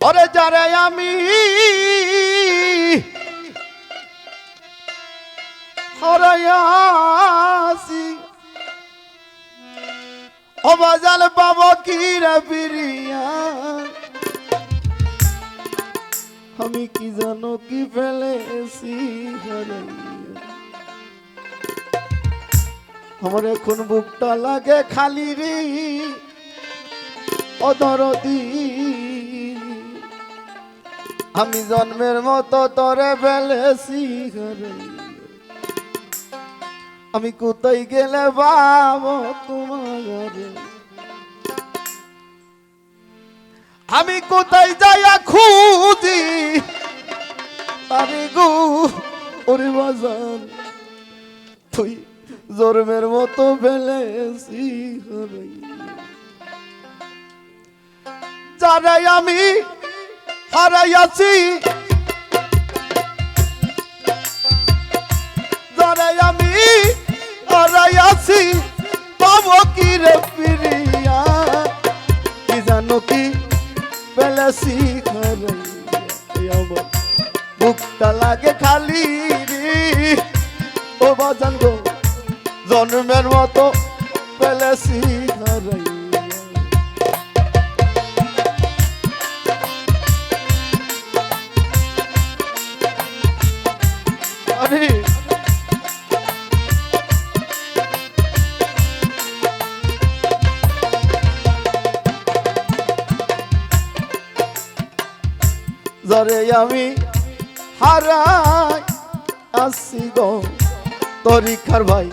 ওরে যারে আমি হারাইয়াছি ও বাজাল পাবো কি রে ফিরিয়া আমি কি জানো কি ফেলেছি আমার এখন বুকটা লাগে খালি রে অদরদি আমি জন্মের মতো তরে ফেলেছি আমি কোথায় গেলে বাবো তোমার আমি কোথায় যাইয়া খুঁজি আরে গো ওরে বাজান তুই জন্মের মতো ফেলেছি যারাই আমি হারাইয়াছি যারাই আমি হারাইয়াছি পাবো কি রে ফিরিয়া কি জানো কি ফেলেছি আমার বুকটা লাগে খালি রে ও বাজান গো জন্মের মতো ফেলেছি আরে যারে আমি হারাই আসি গো তরিকার ভাই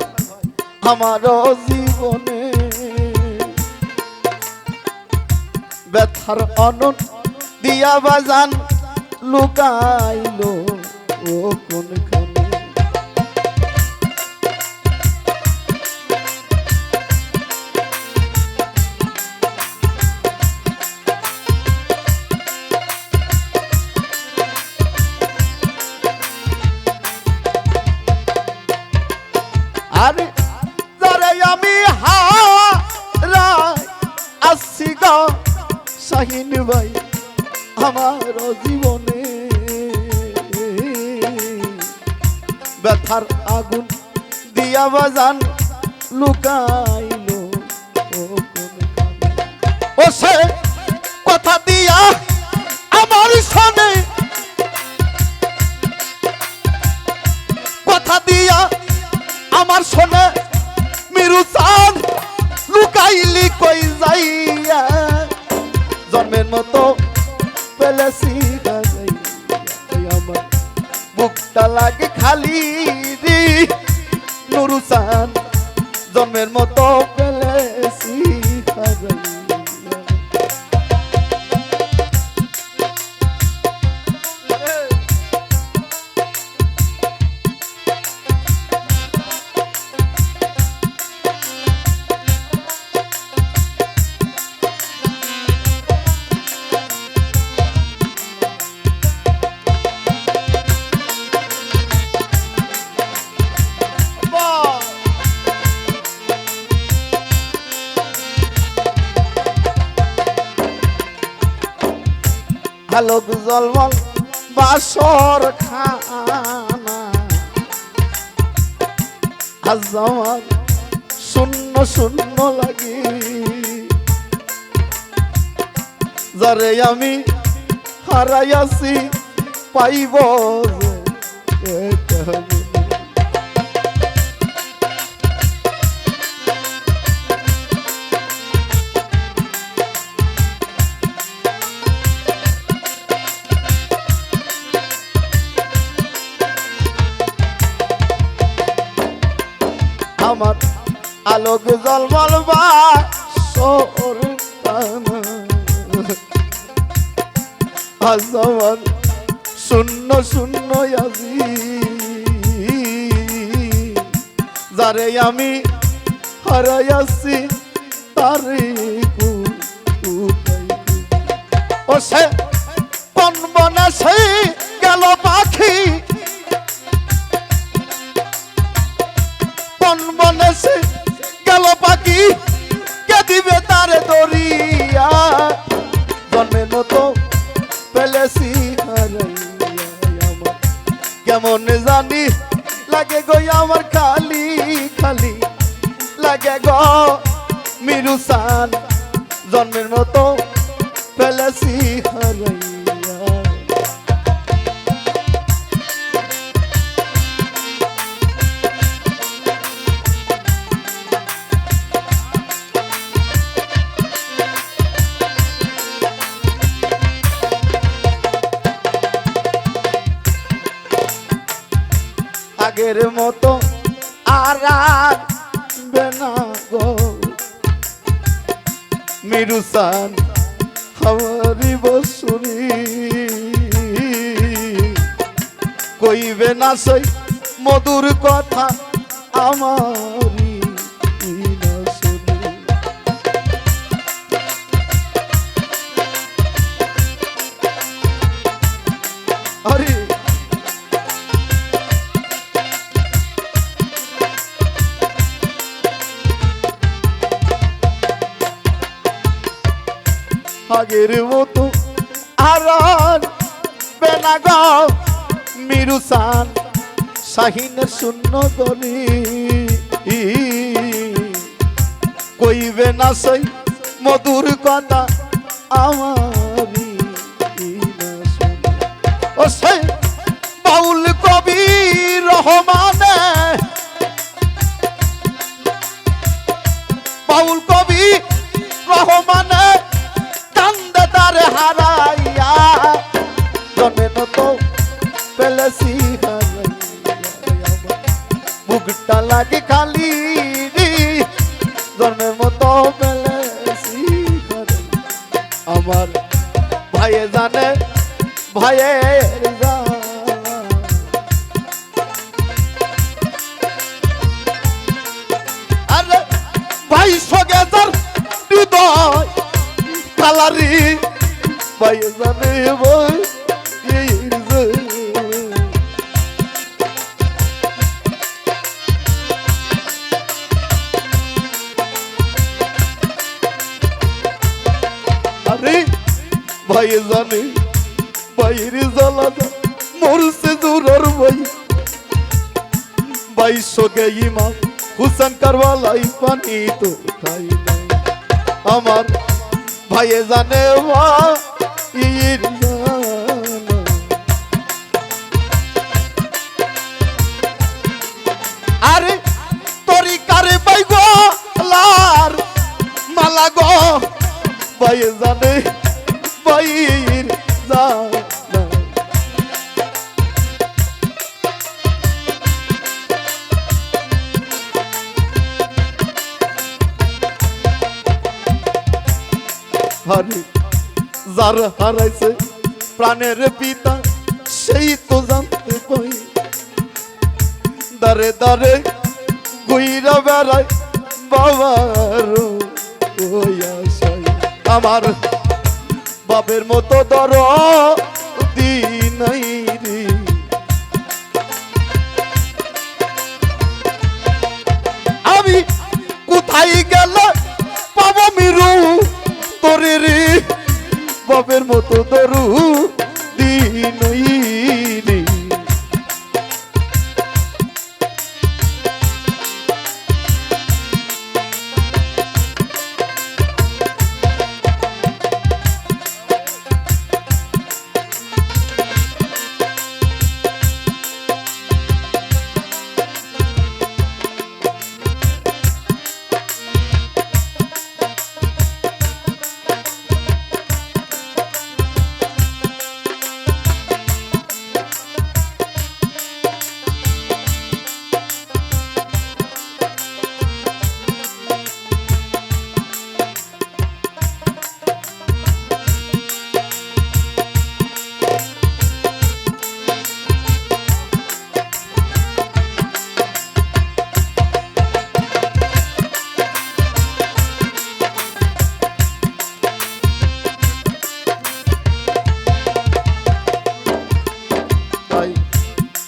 আমার জীবনে ব্যথার অনন দিয়া বাজান লুকাইলো ও কোনখানে আরে যারে আমি হারাই আসছি গো শাহিন ভাই আমার জীবনে ব্যথার আগুন দিয়া বাজান লুকাইলো ও কোনখানে ও সে কথা দিয়া আমার শোনে কথা দিয়া আমার শোনে মিরু চাঁদ লুকাইলি কই যাইয়া জন্মের মতো ফেলেছি আমার বুকটা লাগে খালি রে নুরু চাঁদ জন্মের মতো ফেলেছি আলোক জলমল বাসর খানা আজ আমার শূন্য শূন্য লাগে যারে আমি হারাইয়াছি পাইব আমার আলোক জলমল বাসর খানা আজ আমার শূন্য শূন্য আজি যারে আমি হারাইয়াছি তারে ও সে কোন বনে সে গেল পাখি কোন বনে সে গেল পাখি কে দিবে তারে দরিয়া জন্মের মতো ফেলেছি হারাইয়া আমার কেমন জানি লাগে গো আমার খালি খালি লাগে গো মিরুসান জন্মের মতো ফেলেছি হারাইয়া আগের মতো আর বেনা গো মিরুসান আমারি বসুরি কইবে না সই মধুর কথা আমারি না শুনি আরে আগের মতো আর বেনা গো মিরুসান শাহিনের শূন্য গলি কইবে না সই মধুর কথা আমারি না শুনি ও সেই বাউল কবি রহমানে বাউল কবি রহমানে হারাইয়া জন্মের মতো ফেলেছি হারাইয়া বুকটা লাগে খালি জন্মের মতো ফেলেছি আমার ভাইয়ে জানে ভাইয়ের আরে ভাই সগে যার হৃদয় কালারি ভাই জানে ভাই আরে ভাই জানে ভাইয়ের জ্বালা মরছে জোরার ভাই ভাই সগে ইমাম হুসেন কারবালাই পানি তো খাই না আমার ভাইয়ে জানে ভাইয়ের আরে তরি কারে ভাই গো লার মালা গো ভাইয়ে জানে ভাইয়ের জানা হারে যার হারাইছে প্রাণের পিতা সেই তো জানতে পাই দারে দারে গুইরা বেড়ায় বাবার আমার বাপের মতো দর দিনাই রে আমি কোথায় গেলে পাবো মিরু তোরে রে বাপের মতো দরু দিনই রে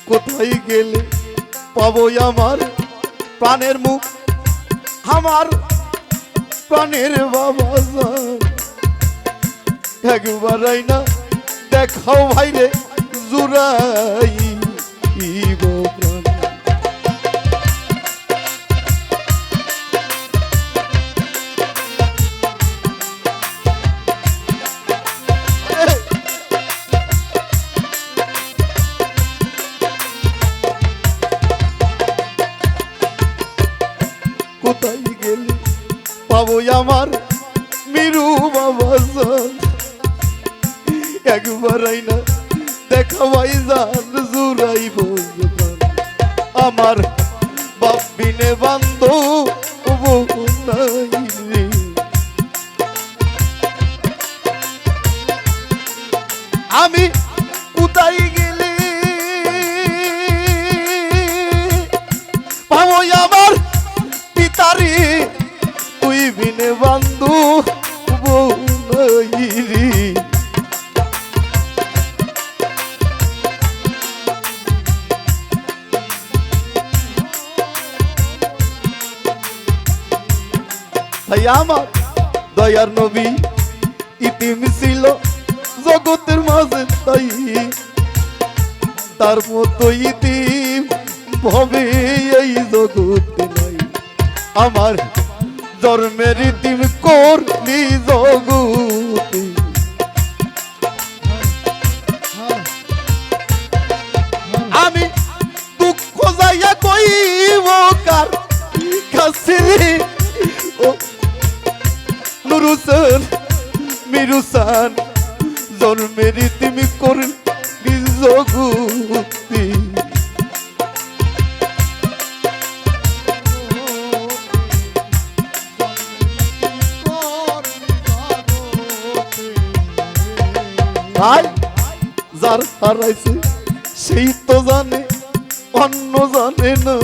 কোথায় গেলে পাবো আমার প্রাণের মুখ আমার প্রাণের বাবা একবার আইনা দেখাও ভাইরে জুড়াই প্রাণ। কোথায় গেলে পাবো আমার মিরু বাবা জান, একবার আইনা দেখা ভাই জান জুড়াইব আমার বাপ বিনে বান্ধব নাই রে। আমি কোথায় গেলে পাবো আমার পিতারি, তুই বিনে বান্ধব নাই রে। তাই আমার দয়ার নবী ইতিম ছিল জগতের মাঝে, তাই তার মতো ইতিম ভবে এই জগতে নাই। আমার জন্মের ইতিম করলি জগতে, আমি দুঃখ যাইয়া কইব কার কাছে রে। নুরুসান মিরুসান জন্মের তুমি করলি জগতে, ভাই যার হারাইছে সেই তো জানে, অন্য জানে না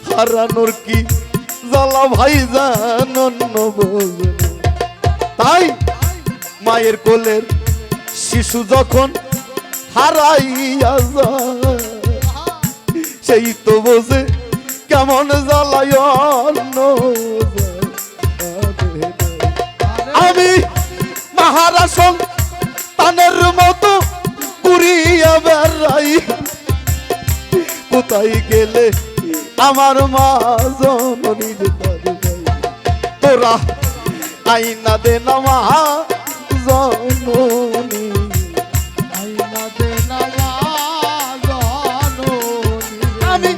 হারানোর কি জ্বালা ভাই জান অন্য বোঝে না। তাই মায়ের কোলের শিশু যখন হারাইয়া যায় সেই তো বোঝে কেমন জ্বালায় অন্য। আমি মহারাসন তানের মতো ঘুরিয়া বেড়াই, কোথায় গেলে আমার মা জননীর দরবারে, তোরা আইনা দে না মা জননী, আইনা দে না মা জননী। আমি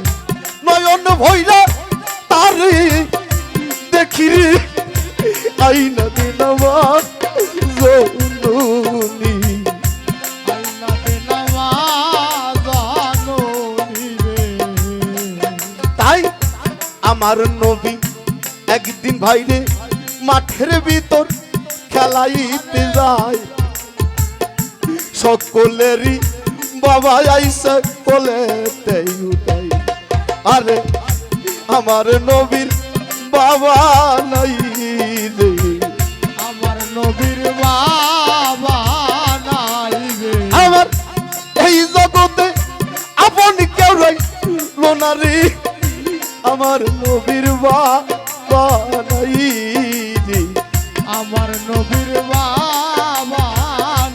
নয়ন ভৈরা তারে দেখি রে, আইনা দে না মা জননী, আইনা দে না মা জননী রে। তাই আমার নবী একদিন ভাইরে মাঠের ভিতর খেলাইতে যায়, সকলেরই বাবা আইসা কোলেতেই উঠাই। আরে আমার নবীর বাবা নাই রে, আমার নবীর বাবা নাই রে। আমার এই জগতে আপন কেউ রইল না রে, আমার নবীর বাবা নাই রে, আমার নবীর বাবা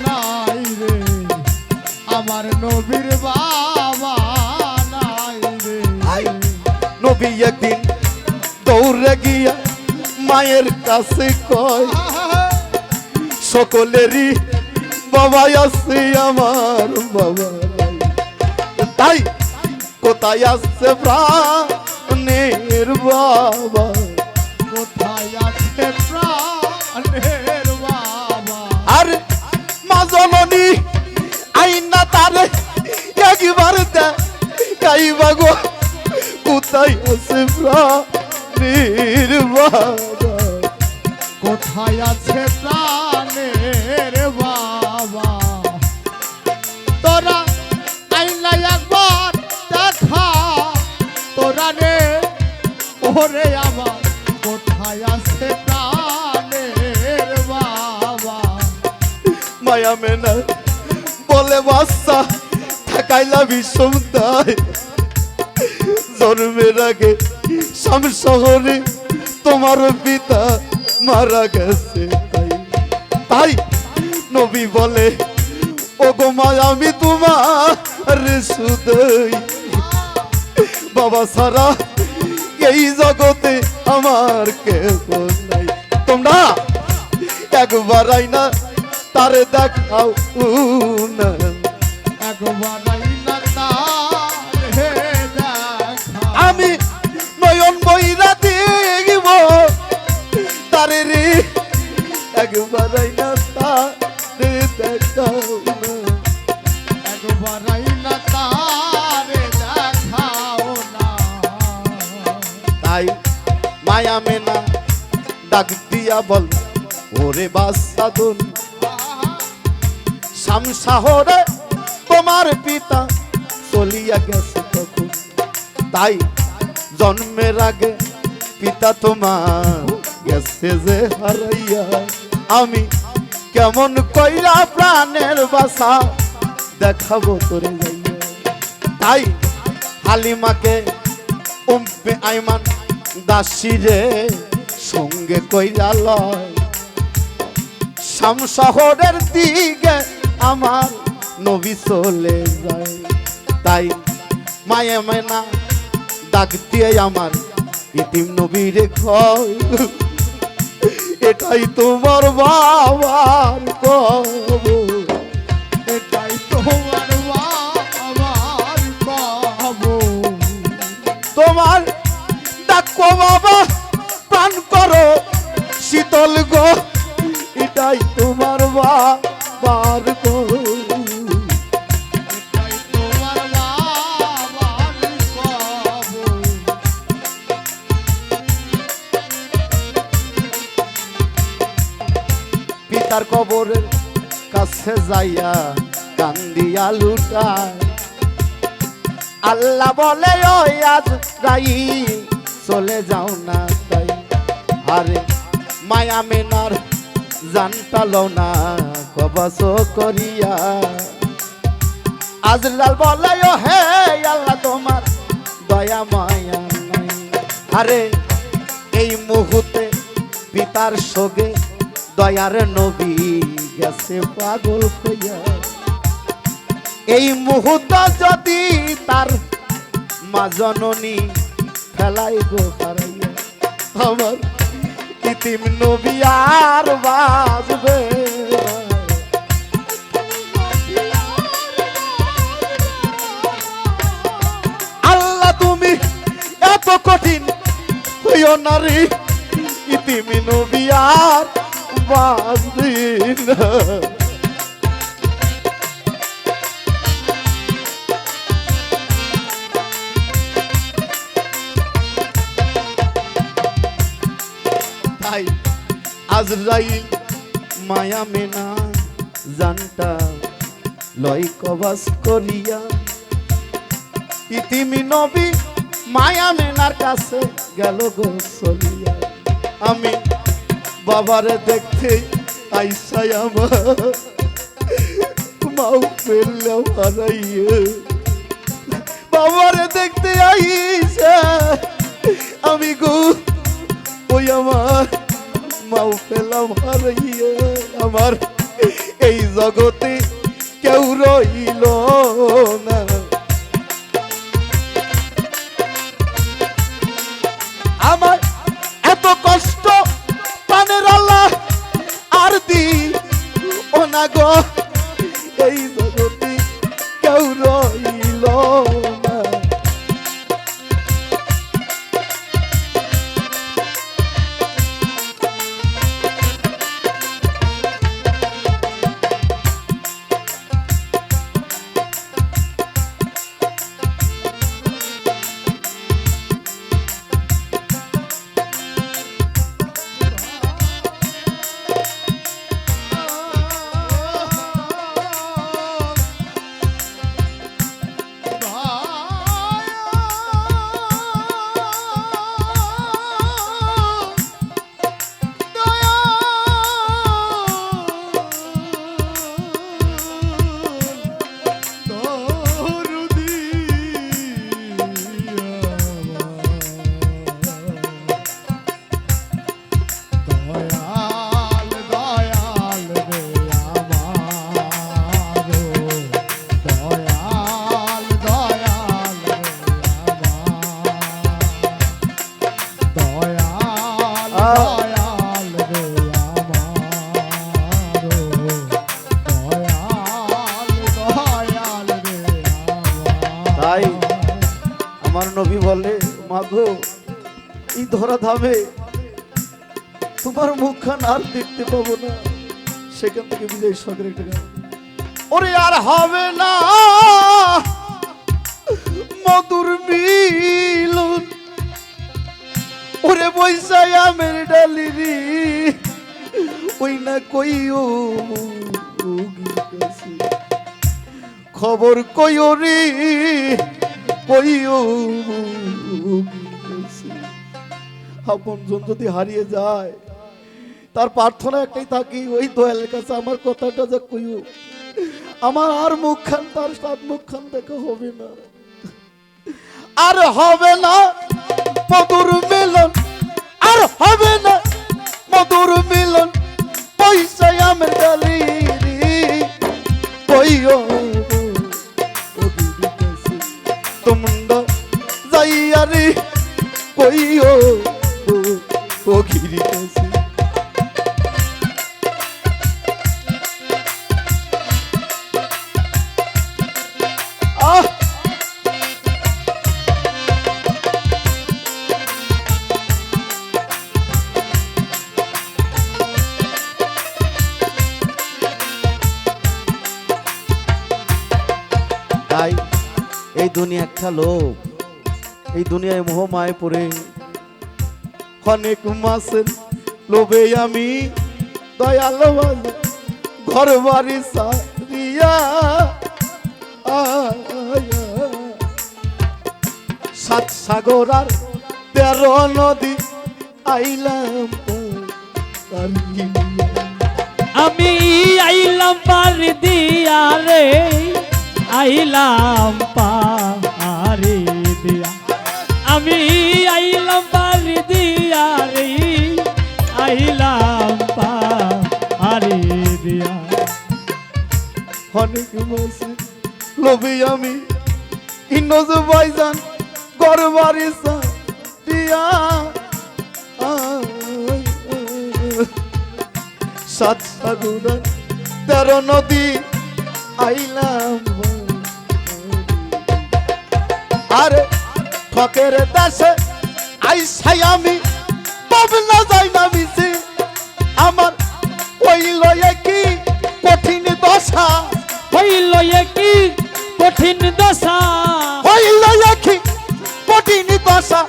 নাই রে, আমার নবীর বাবা নাই রে। নবী একদিন দৌড়ে গিয়া মায়ের কাছে কয়, সকলেরই বাবা আছে আমার বাবা নাই। তাই কোথায় আসছে প্রাণের বাবা, কোথায় আছে প্রাণের বাবা। আর মা জননী আইনা তারে একবার দেখাইবা গো, কোথায় আছে প্রাণের বাবা, কোথায় আছে প্রাণের বাবা। তোরা আইনা একবার দেখা, তোরা রে ওরে আমার কোথায় আছে প্রাণের বাবা। মায়া মেনা বলে বাচ্চা ঠেকাইলা বিষম তাই, জন্মের আগে শাম শহরে তোমার পিতা মারা গেছে। তাই তাই নবী বলে ও গো মা আমি তোমার শুধুই বাবা সারা এই জগতে আমার কেউ নাই। তোমরা একবার আইনা তারে দেখাও না, একবার আইনা তারে দেখাও। আমি নয়ন বইরা দেখব তারে রে, একবার আইনা তারে দেখাও না, একবার আইনা তারে দেখাও না। তাই মায়া মেনা ডাক দিয়া বল ওরে বাসাদুন শামশাহরে তোমার পিতা চলিয়া গেছে তখন, তাই জন্মের আগে পিতা তোমার গেছে যে হারাইয়া, আমি কেমন কইরা প্রাণের বাসা দেখাবো তোরে যাইয়া। তাই হালিমাকে উম্মে আইমান দাসিরে সঙ্গে কইরা লয় শামশাহরের দিকে আমার নবী চলে যায়। তাই মায়ে মায়না ডাক দিয়ে আমার ইতিম নবীরে কয় এটাই তোমার বাবার কবর, এটাই তোমার বাবার কবর। তোমার ডাকো বাবা প্রাণ করো শীতল গো, এটাই তোমার বাবার কবর, এটাই তোমার বাবার কবর। পিতার কবরের কাছে যাইয়া কান্দিয়া লুটায়, আল্লাহ বলে ওই আজ রাই চলে যাও না তাই, আরে মায়া মেনার জানটা লও না কবচ করিয়া, আজরাল বলে ও হে আল্লাহ তোমার দয়া মায়া নাই, আরে এই মুহূর্তে পিতার সঙ্গে দয়ার নবী গেছে পাগল হইয়া, এই মুহূর্ত যদি তার মা জননী ফেলাই গো হারাইয়া, আমার ইতিম নবী আর বাজবে না। আল্লাহ তুমি এত কঠিন হইও নারী, ইতিম নবী আর বাজবে না। তাই আজরাইল মায়া মেনা জানটা লয় কবাস করিয়া, ইতিমি নবী মায়া মেনার কাছে গেল গো চলিয়া, আমি বাবারে দেখতে আইসাই আমার মাও ফেললাম হারাইয়ে, বাবারে দেখতে আইসা আমি গো ওই আমার মাও ফেলাম হারাইয়ে, আমার এই জগতে কেউ রইল না। আমার এত কষ্ট প্রাণের আল্লাহ আর দি ও না গো, এই জগতে কেউ রইল না। আমরা ধামে তোমার মুখখান আর দেখতে পাবো না, সেখান থেকে বিজয় সরকার একটা গান। ওরে আর হবে না মধুর মিলন, ওরে বৈশাই আমের ডালিরি ওই না কইও খবর কইও রে কইও। আপনজন যদি হারিয়ে যায় তার প্রার্থনা একটাই থাকি, ওই দয়ালের কাছে আমার কথাটা যা কইও, আমার আর মুখখান তার সাত মুখখান দেখা হবে না, আর হবে না মধুর মিলন, আর হবে না মধুর মিলন, পয়সায় আমের ডালি কইও তোমরা যাইয়া রে কইও ও গিরি কাছে। তাই এই দুনিয়া একটা লোভ, এই দুনিয়ায় মোহ মায় পড়ে অনেক মাসের লোভে আমি দয়াল ঘর বাড়ি সারিয়া সাত সাগর আর 13 নদী আইলাম আমি আইলাম পারি দিয়া রে, আইলাম পারি দিয়া, আমি আইলাম পারি দিয়া রে, আইলাম পারি দিয়া। অনেক মাসে লোভে আমি ইন্নজ ভাইজান ঘর বাড়ি সারিয়া সাত সাগর 13 নদী আইলাম, আরে ফকের দেশে আইসাই আমি পাবনা যাই না মিশে, আমার হইল কি কঠিন দশা, হইল কি কঠিন দশা, হইল কি কঠিন দশা,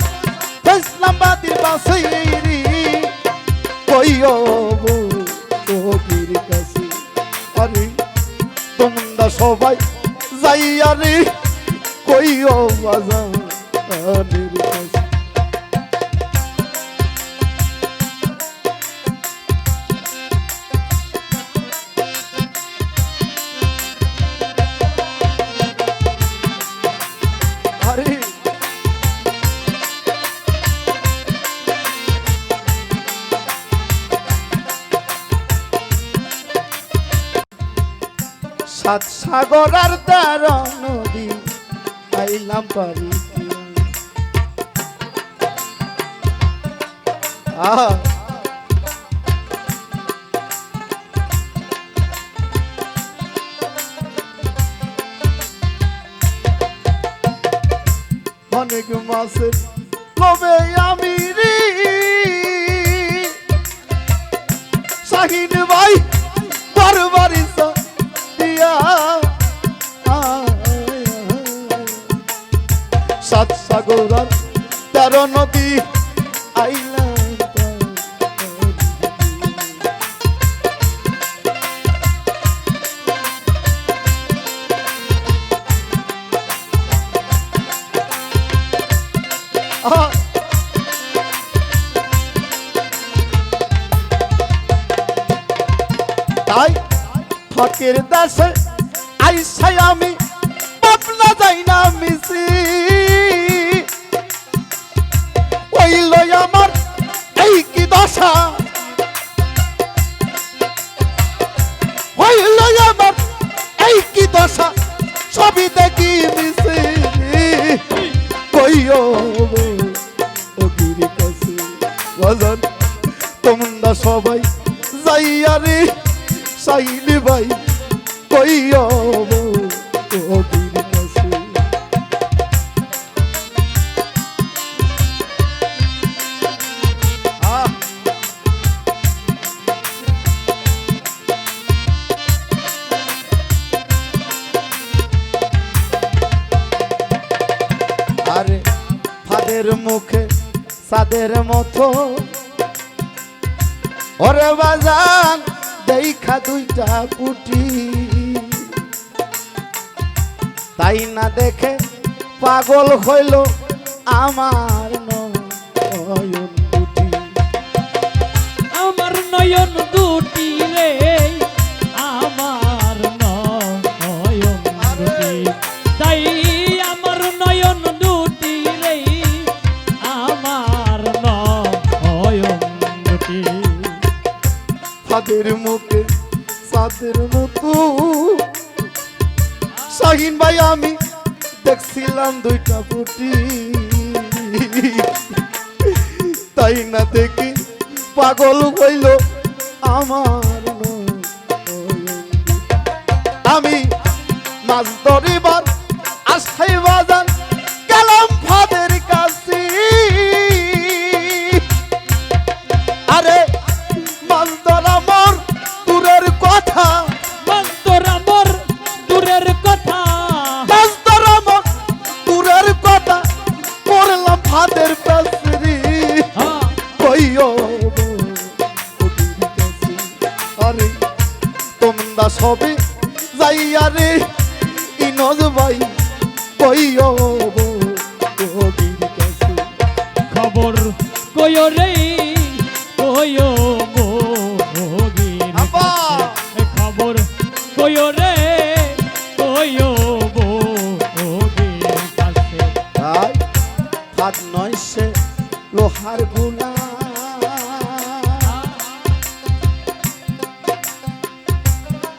ইসলামাবাদের বাসিরি কইও ও গির কাছে। আরে তোমরা সবাই যাইয়া রে কইও বাজানের কাছে। আরে সাত সাগর আর 13 নদী আইলাম পারি অনেক মাসের লোভে আমি রে শাহিন ভাই দরবারি দিয়া সাত সাগর 13 নদী আইলাম তাই ফকের দাসে আইসাই আমি পাবনা যাই না মিশি, হইল আমার এই কি দশা, হইল আমার এই কি দশা, সবই দেখি মিশি কইও ও গিরি কাছে। বাজান তোমরা সবাই যাইয়া রে সাইলি ভাই কইও ও গিরি কাছে। তাদের মতো ওরে বাজান দেখা দুইটা পুটি তাই না দেখে পাগল হইল আমার নয়ন দুটি আমার নয়ন দুটি রে আমার নয়ন দুটি তাই আমার নয়ন দুটি রে আমার নয়ন দুটি তাদের মুখে সাদের মতো শাহিন ভাই আমি দেখছিলাম দুইটা ফুটি তাই না দেখি পাগল হইল আমার নয়ন দুটি। আমি মাছ ধরিবার আশাই বাজান গেলাম ফাদের কাছে আরে মাছ ধরা মোর দূরের কথা মন্তর আমার দূরের কথা মাছ ধরা মোর দূরের কথা পড়লাম ফাদের কাছে কইও আরে তোমরা সবে যাইয়া রে ইনজ ভাই কইও কাছে খবর কইও রে কইও বগির আব্বা! কাছে। খবর কইও রে কইও বগির কাছে তাই হাত নয় সে লোহার গুলা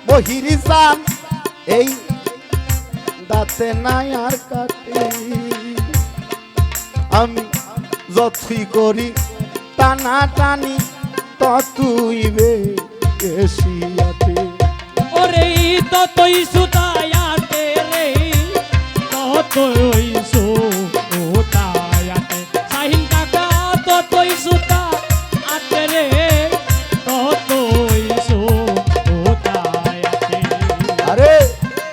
বহিরি যান এই দাঁতে নাই আর কাটে আমি যতই করি টানা টানি ততুই বেশিয়াতে ওরে ততই সুতায়াতে রে ততই সুতায়াতে সাহিল কাকা ততই সুতা আতে রে ততই সুতায়াতে আরে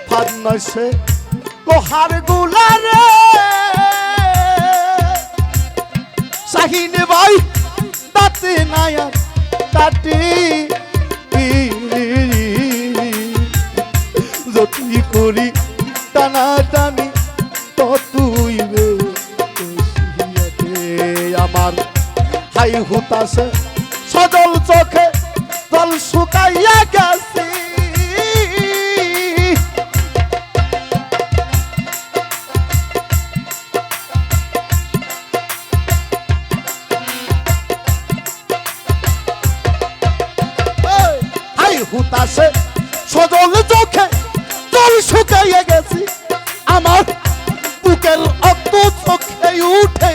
ফাদ নয় সে লোহার গুলা রে শাহিন ভাই দাঁতে নাই আর কাটি যতই করি টানা টানি ততুই বেশিয়াতে আমার হাই হুতাশে সজল চোখে জল শুকাইয়া গেছে হাই হুতাশে সজল চোখে জল শুকাইয়া গেছে আমার বুকের রক্ত চোখে উঠে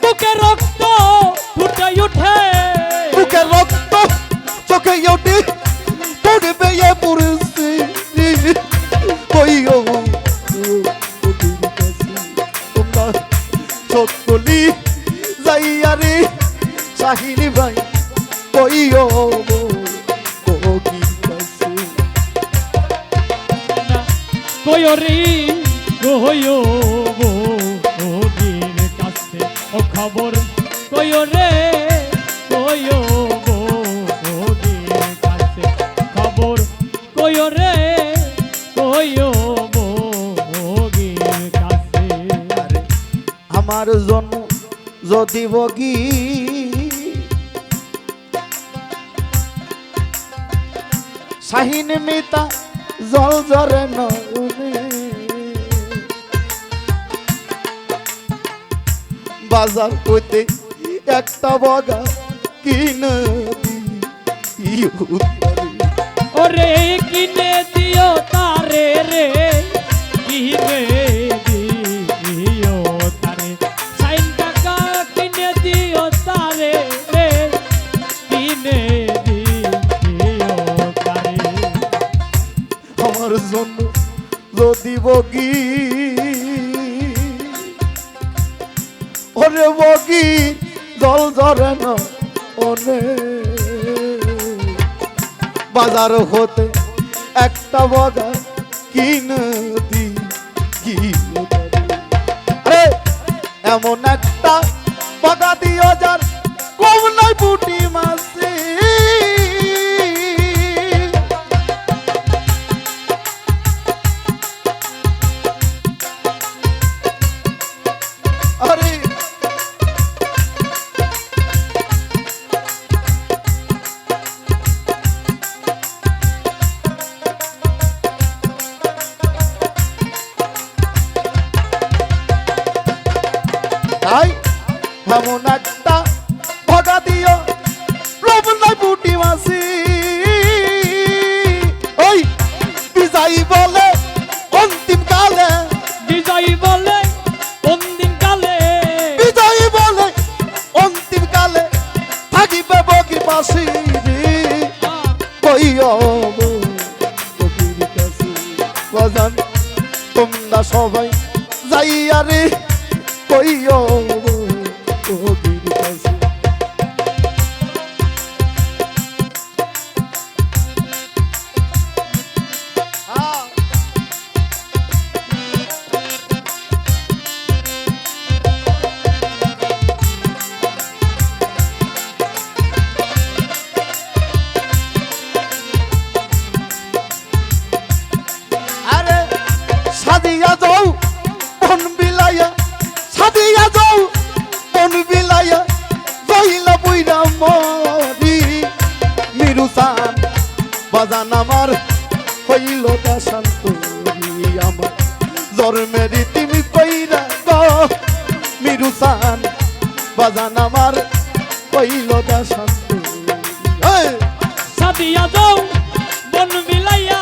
বুকে রক্ত ফুটে উঠে বুকের রক্ত চোখে উঠে পড়বে এ পড়ছে কইও তোমরা সকলি যাইয়া রে শাহিনী ভাই কইও কইও রে কইও বগির কাছে ও খবর কইও রে কইও বগির কাছে খবর কইও রে কইও বগির কাছে আমার জন্ম যদি বগি শাহিন মিতা জল জরে নয়নে বাজার হইতে একটা বগা কিনে দিই ওরে কিনে দিও তারে রে কিনে দিও তারে সাইন টাকা কিনে দিও তারে রে কিনে দিও তারে আমার জন্য যদি বগি ওরে বগি জল জরে না ওনে বাজার হতে একটা বগা কিনে দি আরে এমন একটা বগা দিও যার কম নাই পুটি মাসি আরে তাই এমন একটা ভগা দিও রব নাই পুটি মাসি ওই বিজয়ী বলে অন্তিম কালে বিজয়ী বলে অন্তিম কালে বিজয়ী বলে অন্তিম কালে থাকিবে বগির পাশে কইও বগির কাছে বাজান তোমরা সবাই যাইয়া রে কইও বগির কাছে আরে সাদিয়া যাও বন বিলাইয়া সাদিয়া যাও বন বিলাইয়া জইলা বইরা মরি মিরুসান বাজান আমার হইল তা শান্তরি আমার জন্মেরি তুমি কইরা গো মিরুসান বাজান আমার হইল তা শান্তরি সাদিয়া যাও বন বিলাইয়া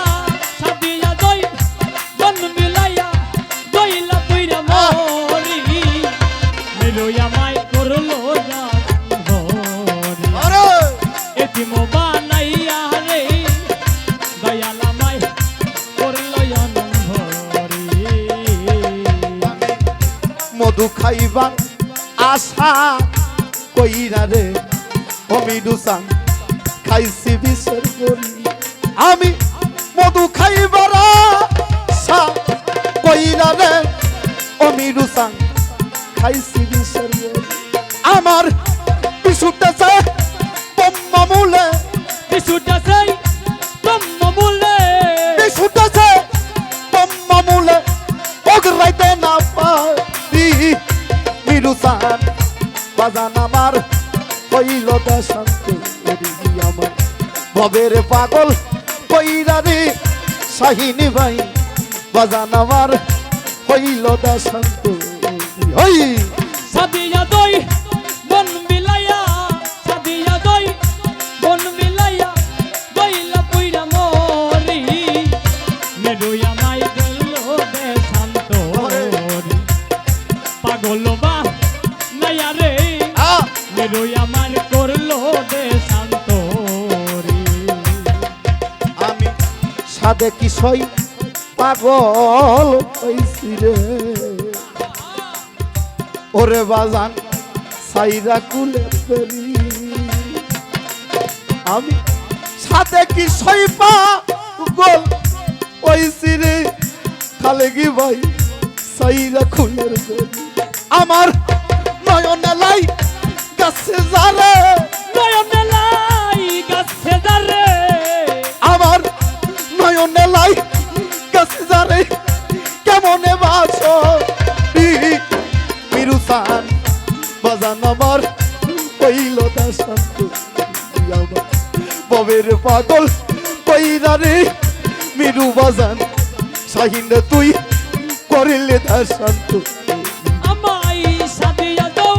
সাদিয়া যাই বন বিলাইয়া জইলা পুইরা মরি মিলুয়া মাই করলো জানি আরে এতিম বানাইয়া রে দয়ালা মাই করলো অনভরি মধু খাইবা আশা কইরা রে অমিডুসান খাইছি বিষের বড়ি আমি মধু খাইবার আশা কইরা রে অমিডুসান খাইছি বিষের বড়ি আমার পিছুটাছে বম্মা মূলে কিছুটা চাই ব্রহ্ম বলে পিছুটাছে বম্মা মূলে অগরাইতে না পারি মিরুসান বাজান আমার হইল দেশান্ত আমার ভবের পাগল কইরা রে শাহিনী ভাই বাজান আমার হইল দেশান্ত হই সাদিয়া দই বন বিলাইয়া সাদিয়া দই বন বিলাইয়া দইলা পুইরা মরি মেরুয়া মাই গেল দেশান্ত পাগল বা নাইয়া রে মেরুয়া মার করলো দেশান্ত আমি সাদে কিশোই পাগল হইছি রে ওরে বাজান সাইরা কুলের বেরি আমি সাদে কিশোই পাগল হইছি রে খালে কি ভাই সাইরা কুলের বেরি আমার নয়নে লাই গাছে যারে নয়নে লাই গাছে দারে আমার নয়নে লাই গাছে যারে কেমনে বাসো মিরুসান বাজান আমার কইল দাশান্ত আমার ববের পাগল কইরা রে মিরু বাজান শাহিন তুই করিলে দাশান্ত আমাই সাদিয়া দাও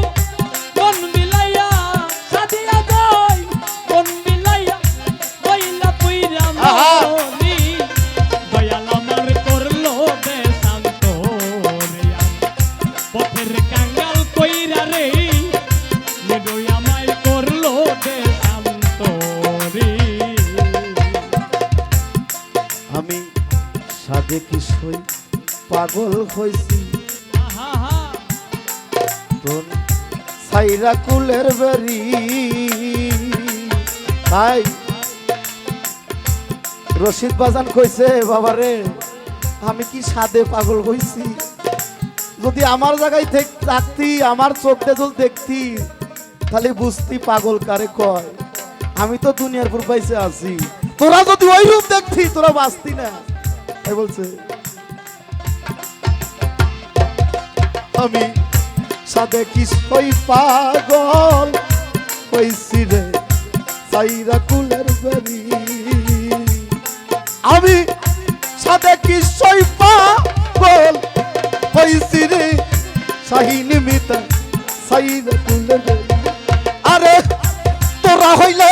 বন বিলাইয়া সাদিয়া দাও বন বিলাইয়া দইলা পুইরা মরি দয়াল আমার করলো দেশান্ত পথের কাঙ্গাল কইরা রে মেডুয়া মাই করলো দেশান্ত আমি সাদে কিশোই পাগল হইছি তোর সাইরা কুলের বেরি তাই রশিদ বাজান কইছে বাবারে আমি কি সাদে পাগল হইছি যদি আমার জায়গায় থাকতি, আমার চোখ তেজল দেখতি, তাহলে বুঝতি পাগল কারে কয়। আমি তো দুনিয়ার পর পাইছে আছি, তোরা যদি ওই রূপ দেখতি তোরা বাঁচতি না। তাই বলছে আমি সাদে কিসই পাগল হইছি রে সাইরা কুলের বেরি। আমি সাদে কিসই পাগল হইছি রে শাহিন মিতা সাইরা কুলের বেরি। আরে তোরা হইলে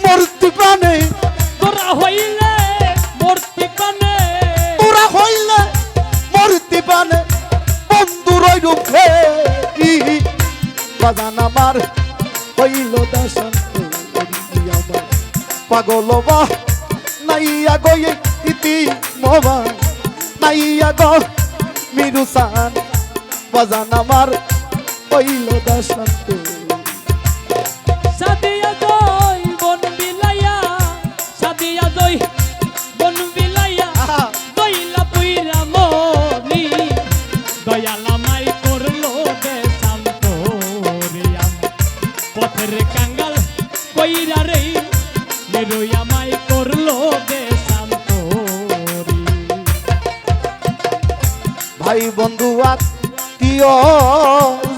মূর্তি প্রাণে, তোরা হইলে মূর্তি পানে, তোরা হইলে মূর্তি প্রাণে বন্ধুর ওই রূপে বাজান আমার হইল দাসন আমার পাগল বা নাইয়া গয়ে ইতি মোবা নাইয়া গ মিরুসান বাজান আমার হইল দাসন। সাদিয়া জয় বন বিলাইয়া, সাদিয়া জয় বন বিলাইয়া, দইলা পুইরা মনি দয়াল আমায় করলো দেশান্তরি। পথের কাঙ্গাল কইরা রে নিরুই আমায় করলো দেশান্তরি। ভাই বন্ধু আত্মীয়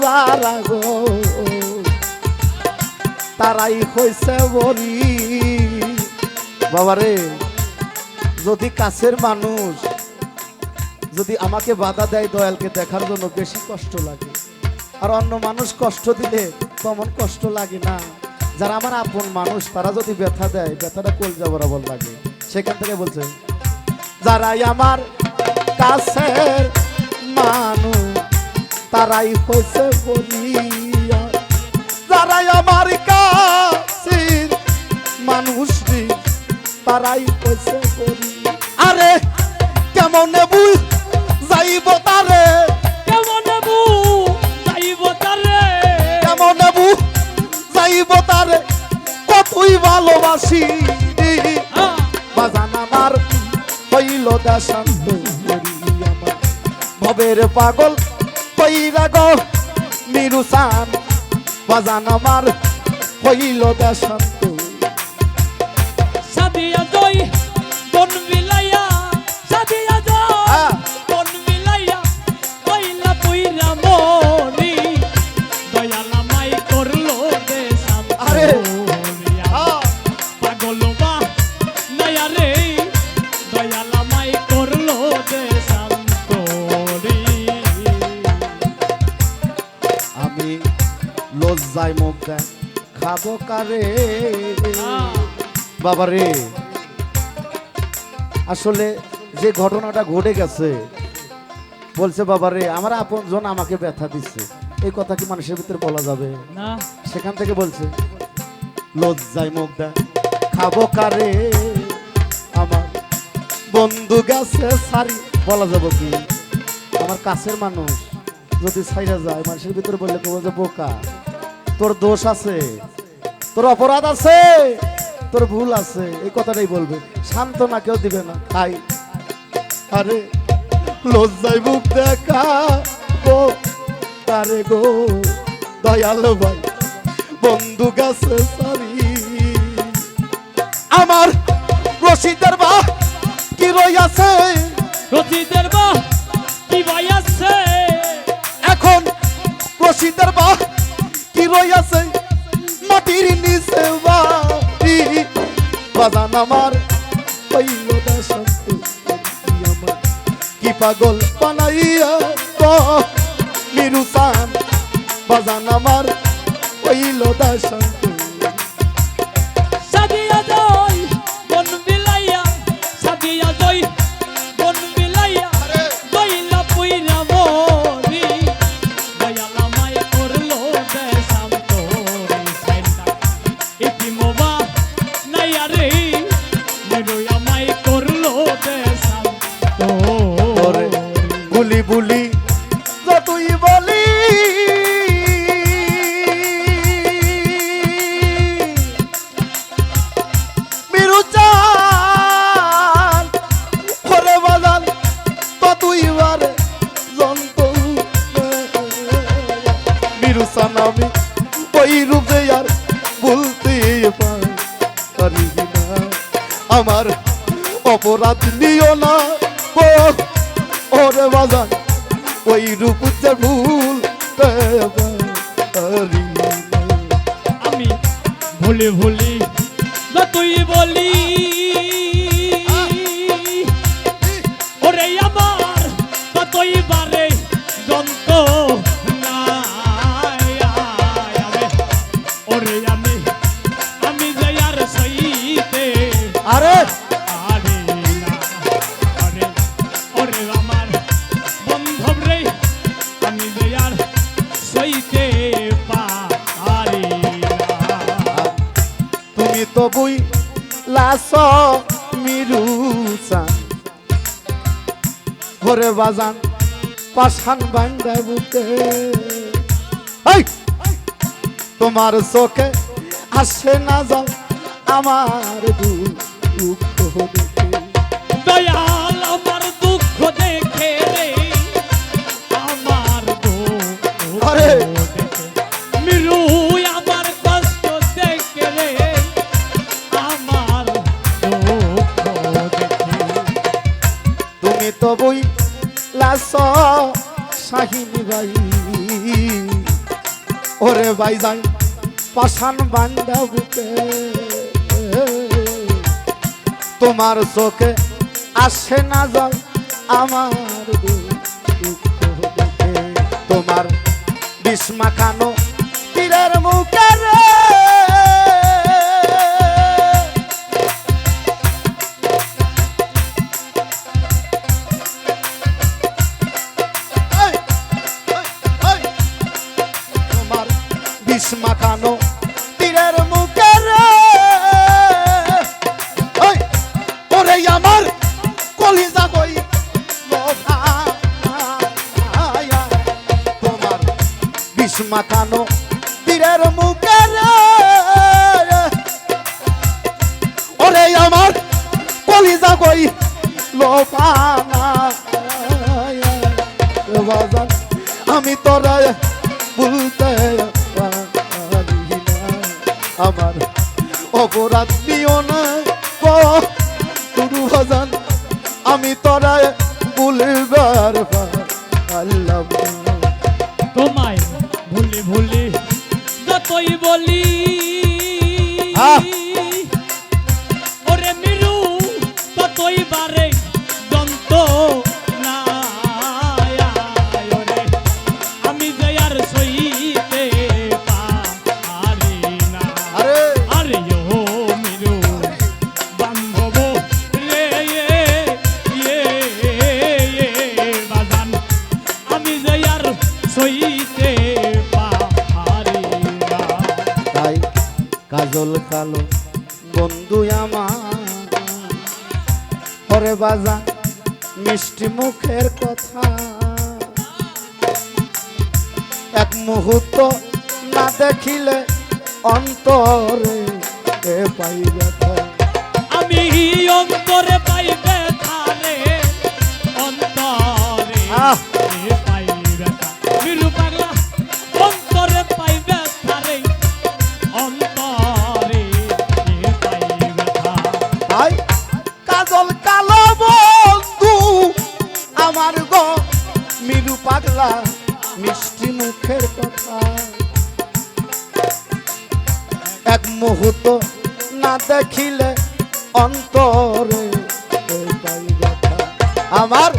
যারা গো তারাই হইছে বরি। বাবারে যদি কাছের মানুষ যদি আমাকে বাধা দেয় দয়ালকে দেখার জন্য বেশি কষ্ট লাগে, আর অন্য মানুষ কষ্ট দিলে তেমন কষ্ট লাগে না। যারা আমার আপন মানুষ তারা যদি ব্যথা দেয় ব্যথাটা কলজা বরাবর লাগে। সেখান থেকে বলছে যারাই আমার কাছের মানুষ তারাই হইছে বলি, যারাই আমার কাছের মানুষ তারাই হইছে বলি। আরে কেমন নেবু যাইব তারে, কেমন নেবু যাইব তারে, কেমন নেবু যাইব তারে কতই ভালোবাসি। বাজান আমার হইল দাসান্ত আমার ভবের পাগল কইরা গো মিরুসান বাজান আমার হইল দাসান্ত। সাদিয়া জয় বন বিলাইয়া, সাদিয়া জয় বন বিলাইয়া, দইলা পুইরা মনি দয়াল আমায় করলো দেশান্তরি। পাগল বা নয়া রে দয়াল আমায় করলো দেশান্তরি। আমি লজ্জায় মুখ দেখ খাবো কারে। বাবারে আসলে যে ঘটনাটা ঘটে গেছে বলছে বাবারে আমার আপন জন আমাকে ব্যথা দিচ্ছে, এই কথা কি মানুষের ভিতরে বলা যাবে না? সেখান থেকে বলছে লজ্জায় মুখ দেখ খাবো কারে আমার বন্ধু গেছে সারি। বলা যাবো কি আমার কাছের মানুষ যদি ছাইরা যায় মানুষের ভিতরে বললে কেউ যে বোকা, তোর দোষ আছে, তোর অপরাধ আছে, তোর ভুল আছে, এই কথাটাই বলবে, সান্ত্বনা কেউ দিবে না। তাই আরে লজ্জায় মুখ দেখা গো তারে গো দয়াল ভাই বন্ধু গাছে সারি। আমার রশিদের বা কি রই আছে, রশিদের বা কি ভাই আছে, এখন রশিদের বা কি রই আছে মাটির নিচে বাড়ি। বাজান আমার হইল দাসন্ত আমার কি পাগল বানাইয়া গো মিরুসান বাজান আমার হইল দাসন্ত। সাদিয়া জয় বন বিলাইয়া, সাদিয়া জয় বন বিলাইয়া, দইলা পুইরা মনি দয়াল আমায় করলো দেশান্তরি। সাইন্দা ইতিমবা নাইয়া রে নিরুই আমায় করলো দেশান্তরি। বুলি বুলি যতই বলি মিরুচান করে বাজান ততই বারে যন্ত্র আমার অপরাধ নিও না ও ওরে বাজান ওই রূপ যে ভুল পারি না। আমি ভুলে ভুলি যতই বলি ওরে আমার ততই বারে যন্ত ওরে আমি যাইয়ার সইতে আরে আরে না আরে ওরে আমার বন্ধব রে আমি যাইয়ার সইতে পারি না। তুমি তো বই লাস মিরুসা ঘরে বাজান পাশান বাঙ্গা বুকে এই তোমার চোখে আসে না যাও আমার দুঃখ দেখে দয়াল আমার দুঃখ দেখে রে আমার দুঃখ আরে! দেখে মিরু আমার কষ্ট দেখে রে আমার দুঃখ দেখে তুমি তো বই লাস শাহিনী ভাই ওরে ভাই যাই পাশান বান্দা বুকে তোমার চোখে আসে না যাও আমার দুঃখ দেখে তোমার বিস্মা খানো তীরের মুখে রে এই, এই, এই, তোমার বিস্মা খানো তীরের মুখে রে এই, ওরে আমার কলিজা কই তোমার বিস্মা খানো তীরের মুখে রে ওরে আমার কলিজা কই লোপানা বাজান আমি তোরা বলতে পারি না আমার অপরাধ নিও না গুরু ভজন আমি তোরা বলবার পারলাম না। তোমায় ভুলি ভুলি যতই বলি আহ! ওরে মিরু ততই বারে যন্ত না ওরে আমি যাইয়ার সইতে পারি না আরে আরে ও মিরু বান্ধব রে বাজান আমি যাইয়ার সইতে পারি না। তাই কাজল কালো বন্ধু আমার পরে বাজা মিষ্টি মুখের কথা এক মুহূর্ত না দেখিলে অন্তরে পাই ব্যথা আমি অন্তরে পাই ব্যথা রে অন্তরে আহ! পাই ব্যথা মিরু পাগলা অন্তরে পাই ব্যথা রে অন্তরে পাই ব্যথা তাই কাজল কালো বন্ধু আমার গো মিরু পাগলা মিষ্টি মুখের কথা এক মুহূর্ত না দেখিলে অন্তরে পাই ব্যথা আমার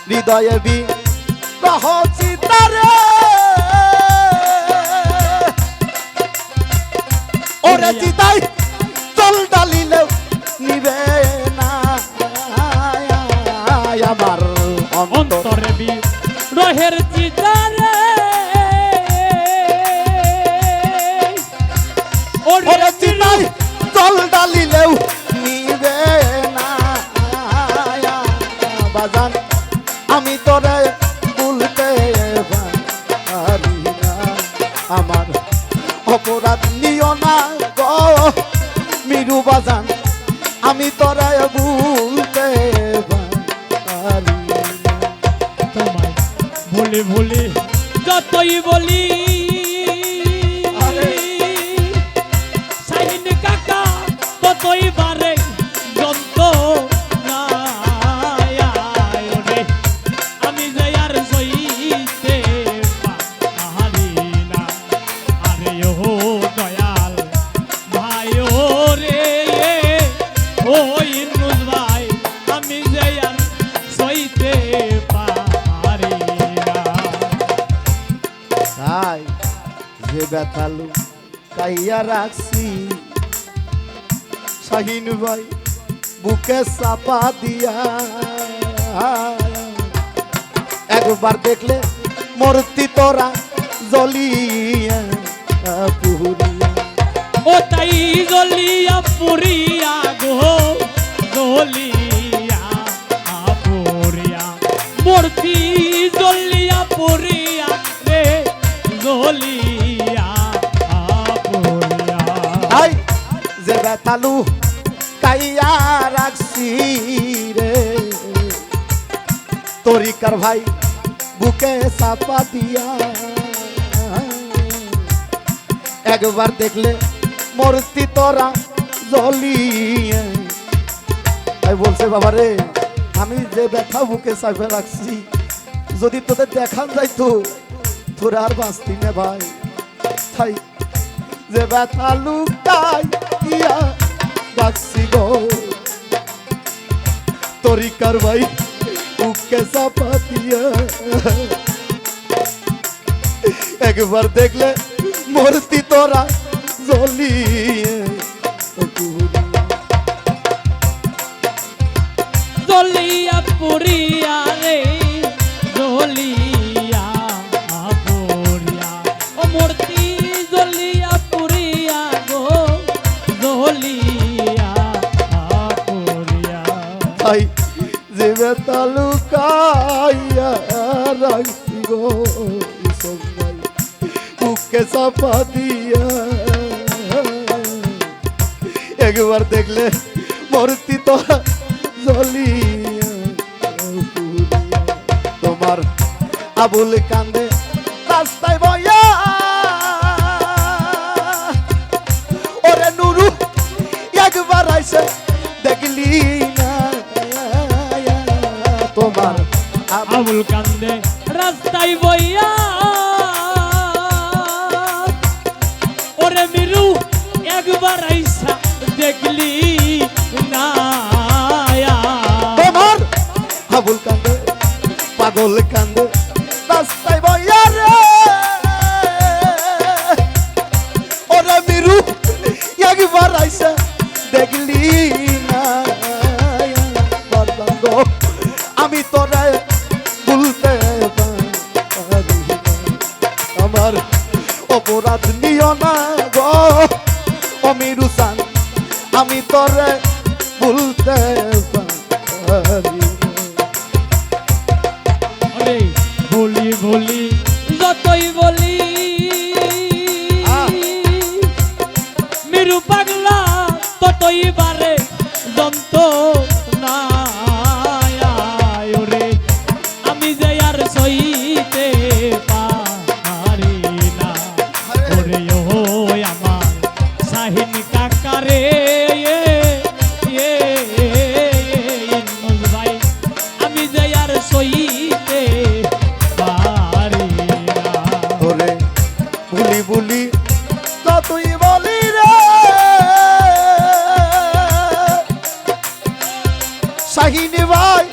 হৃদয়ে বিরহ চিতারে ওরে চিতাই চল ডালিলেও নিবে না আমার অন্তর অন্তরে বি রহের চিতারে ওরে চিতাই চল ডালিলেও নিবে না বাজান আমি তোরে বলতে পারি না আমার অপরাধ নিও না গো মিরু বাজান আমি তোরে বলতে পারি না। তোমায় ভুলি ভুলি যতই বলি আরে! সাইন কাকা ততই বারে ব্যথালু কাইয়া রাখছি শাহিন ভাই বুকে চাপা দিয়া একবার দেখলে মূর্তি তোরা জ্বলিয়া পুরিয়া ও তাই জ্বলিয়া পুরিয়া গো জ্বলিয়া পুরিয়া মূর্তি জ্বলিয়া পুরিয়া রে জ্বলিয়া পুরিয়া আই যে ব্যথালু কাইয়া রাখছি রে তরিকার ভাই বুকে চাপা দিয়া একবার দেখলে মূর্তি তোরা জ্বলিয়ে তাই বলছে বাবা রে আমি যে ব্যথা বুকে চাপে রাখছি যদি তোদের দেখান যাইতো তোরা আর বাঁচতি না ভাই তাই যে ব্যথা লুকাই ইয়া রাখছি গো তরিকার ভাই বুকে চাপা দিয়া একবার দেখলে মূর্তি তোরা জ্বলিয়ে জ্বলিয়া পুরিয়া রে জ্বলিয়া পুরিয়া ও মূর্তি জ্বলিয়া পুরিয়া গো জ্বলিয়া পুরিয়া তাই যে ব্যথা লুকাইয়া রাখছি গো সবাই বুকে চাপা দিয়া একবার দেখলে মূর্তি তোরা জ্বলিয়া পুরিয়া। তোমার আবুল কান্দে রাস্তায় বইয়া ওরে নুরু একবার আইসে দেখলি না তোমার আবুল কান্দে রাস্তায় বইয়া ওরে মিরু একবার আইসা দেখলি না তোমার আবুল কান্দে পাগল কান্দে রাস্তায় বইয়া রে ওরে মিরু একবার আইসে দেখলি না বদঙ্গ আমি তোরে ভুলতে পারি না আমার অপরাধ নিও না গো অমিরু সান আমি তোরে ভুলতে পারি না। আরে বলি বলি যতই বলি মিরু পাগলা ততই বারে যন্ত না রে আমি যে আর সইতে পারি না ওরে ও আমার শাহিন কাকারে ভাই আমি যে আর সইতে পারি না তোরে ভুলি ভুলি তুই বলি রে শাহিনী ভাই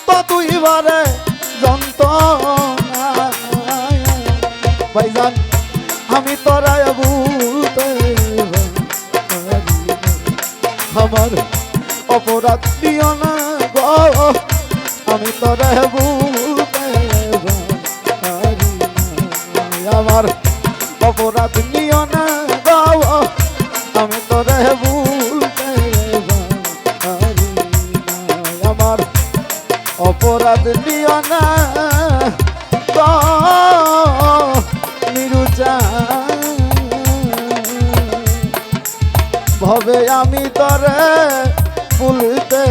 তো তুই বারে যন্ত্রণা ভাইজান আমি তোরা ভুলতে পারি না। আমার অপরাধ দিও না গো আমি তোরা ভুলতে পারি না। আমার অপরাধ নিও না গো আমি তোরে ভুলতে পারি না। আমার অপরাধ নিও না গো মিরুজা ভবে আমি তোরে ভুলতে